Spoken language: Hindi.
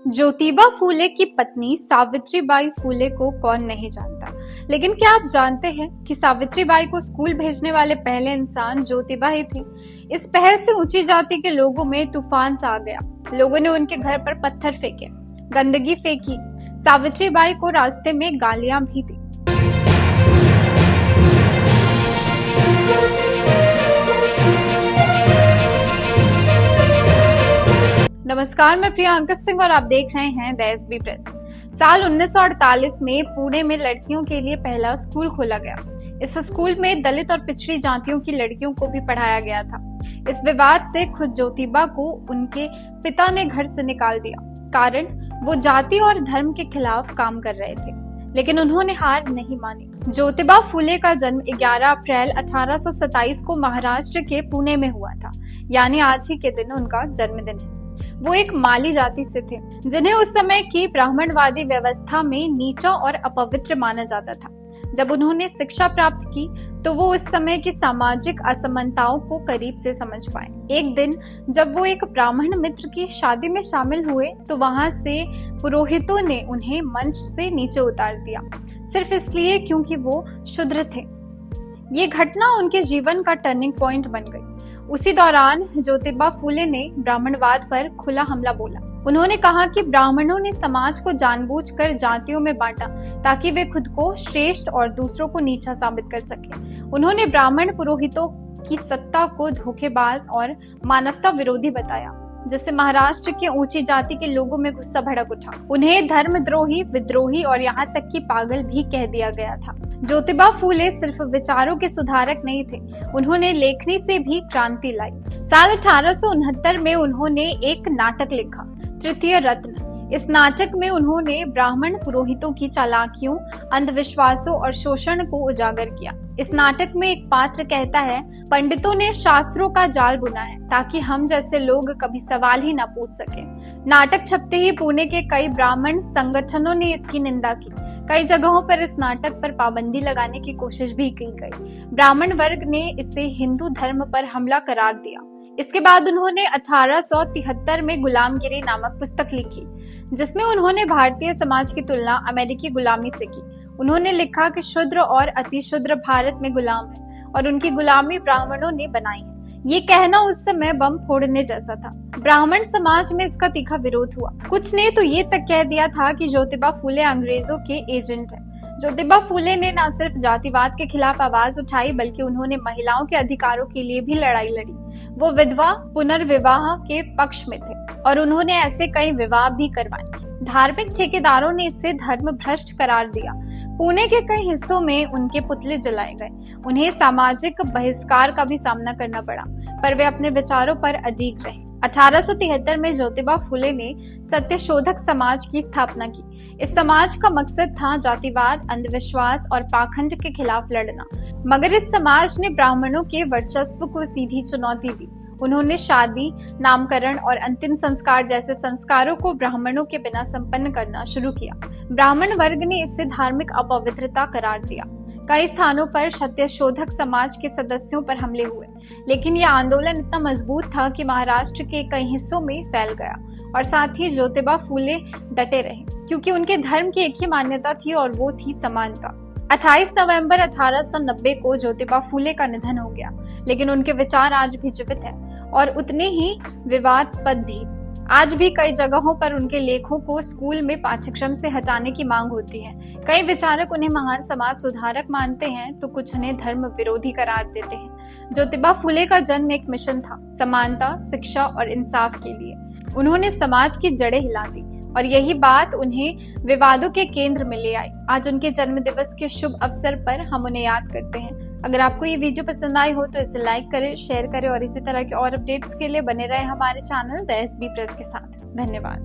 ज्योतिबा फूले की पत्नी सावित्रीबाई फूले को कौन नहीं जानता। लेकिन क्या आप जानते हैं कि सावित्रीबाई को स्कूल भेजने वाले पहले इंसान ज्योतिबा ही थे। इस पहल से ऊंची जाति के लोगों में तूफान सा आ गया। लोगों ने उनके घर पर पत्थर फेंके, गंदगी फेंकी, सावित्रीबाई को रास्ते में गालियां भी दी। नमस्कार, मैं प्रियंका सिंह और आप देख रहे हैं द एसबी प्रेस। साल 1948 में पुणे में लड़कियों के लिए पहला स्कूल खोला गया। इस स्कूल में दलित और पिछड़ी जातियों की लड़कियों को भी पढ़ाया गया था। इस विवाद से खुद ज्योतिबा को उनके पिता ने घर से निकाल दिया, कारण वो जाति और धर्म के खिलाफ काम कर रहे थे। लेकिन उन्होंने हार नहीं मानी। ज्योतिबा फूले का जन्म 11 अप्रैल 1827 को महाराष्ट्र के पुणे में हुआ था, यानी आज ही के दिन उनका जन्मदिन है। वो एक माली जाति से थे, जिन्हें उस समय की ब्राह्मणवादी व्यवस्था में नीचा और अपवित्र माना जाता था। जब उन्होंने शिक्षा प्राप्त की तो वो उस समय की सामाजिक असमानताओं को करीब से समझ पाए। एक दिन जब वो एक ब्राह्मण मित्र की शादी में शामिल हुए तो वहां से पुरोहितों ने उन्हें मंच से नीचे उतार दिया, सिर्फ इसलिए क्योंकि वो शूद्र थे। ये घटना उनके जीवन का टर्निंग पॉइंट बन गई। उसी दौरान ज्योतिबा फूले ने ब्राह्मणवाद पर खुला हमला बोला। उन्होंने कहा कि ब्राह्मणों ने समाज को जानबूझकर जातियों में बांटा ताकि वे खुद को श्रेष्ठ और दूसरों को नीचा साबित कर सके। उन्होंने ब्राह्मण पुरोहितों की सत्ता को धोखेबाज और मानवता विरोधी बताया, जिससे महाराष्ट्र के ऊंची जाति के लोगों में गुस्सा भड़क उठा। उन्हें धर्मद्रोही, विद्रोही और यहाँ तक कि पागल भी कह दिया गया था। ज्योतिबा फूले सिर्फ विचारों के सुधारक नहीं थे, उन्होंने लेखनी से भी क्रांति लाई। साल 1869 में उन्होंने एक नाटक लिखा, तृतीय रत्न। इस नाटक में उन्होंने ब्राह्मण पुरोहितों की चालाकियों, अंधविश्वासों और शोषण को उजागर किया। इस नाटक में एक पात्र कहता है, पंडितों ने शास्त्रों का जाल बुना है ताकि हम जैसे लोग कभी सवाल ही ना पूछ सके। नाटक छपते ही पुणे के कई ब्राह्मण संगठनों ने इसकी निंदा की। कई जगहों पर इस नाटक पर पाबंदी लगाने की कोशिश भी की गई। ब्राह्मण वर्ग ने इसे हिंदू धर्म पर हमला करार दिया। इसके बाद उन्होंने 1873 में गुलामगिरी नामक पुस्तक लिखी, जिसमें उन्होंने भारतीय समाज की तुलना अमेरिकी गुलामी से की। उन्होंने लिखा कि शूद्र और अतिशूद्र भारत में गुलाम है और उनकी गुलामी ब्राह्मणों ने बनाई है। ये कहना उस समय बम फोड़ने जैसा था। ब्राह्मण समाज में इसका तीखा विरोध हुआ। कुछ ने तो ये तक कह दिया था कि ज्योतिबा फूले अंग्रेजों के एजेंट हैं। ज्योतिबा फूले ने न सिर्फ जातिवाद के खिलाफ आवाज उठाई, बल्कि उन्होंने महिलाओं के अधिकारों के लिए भी लड़ाई लड़ी। वो विधवा पुनर्विवाह के पक्ष में थे और उन्होंने ऐसे कई विवाह भी करवाए। धार्मिक ठेकेदारों ने इसे धर्म भ्रष्ट करार दिया। पुणे के कई हिस्सों में उनके पुतले जलाए गए। उन्हें सामाजिक बहिष्कार का भी सामना करना पड़ा, पर वे अपने विचारों पर अडिग रहे। 1873 में ज्योतिबा फूले ने सत्यशोधक समाज की स्थापना की। इस समाज का मकसद था जातिवाद, अंधविश्वास और पाखंड के खिलाफ लड़ना। मगर इस समाज ने ब्राह्मणों के वर्चस्व को सीधी चुनौती दी। उन्होंने शादी, नामकरण और अंतिम संस्कार जैसे संस्कारों को ब्राह्मणों के बिना संपन्न करना शुरू किया। ब्राह्मण वर्ग ने इसे धार्मिक अपवित्रता करार दिया। कई स्थानों पर सत्यशोधक समाज के सदस्यों पर हमले हुए, लेकिन यह आंदोलन इतना मजबूत था कि महाराष्ट्र के कई हिस्सों में फैल गया। और साथ ही ज्योतिबा फूले डटे रहे, क्योंकि उनके धर्म की एक ही मान्यता थी और वो थी समानता। 28 नवंबर 1890 को ज्योतिबा फूले का निधन हो गया, लेकिन उनके विचार आज भी जीवित हैं और उतने ही विवादास्पद भी। आज भी कई जगहों पर उनके लेखों को स्कूल में पाठ्यक्रम से हटाने की मांग होती है। कई विचारक उन्हें महान समाज सुधारक मानते हैं तो कुछ उन्हें धर्म विरोधी करार देते हैं। ज्योतिबा फूले का जन्म एक मिशन था, समानता, शिक्षा और इंसाफ के लिए। उन्होंने समाज की जड़ें हिला दी और यही बात उन्हें विवादों के केंद्र में ले आई। आज उनके जन्म दिवस के शुभ अवसर पर हम उन्हें याद करते हैं। अगर आपको ये वीडियो पसंद आई हो तो इसे लाइक करें, शेयर करें और इसी तरह के और अपडेट्स के लिए बने रहे हमारे चैनल द एसबी प्रेस के साथ। धन्यवाद।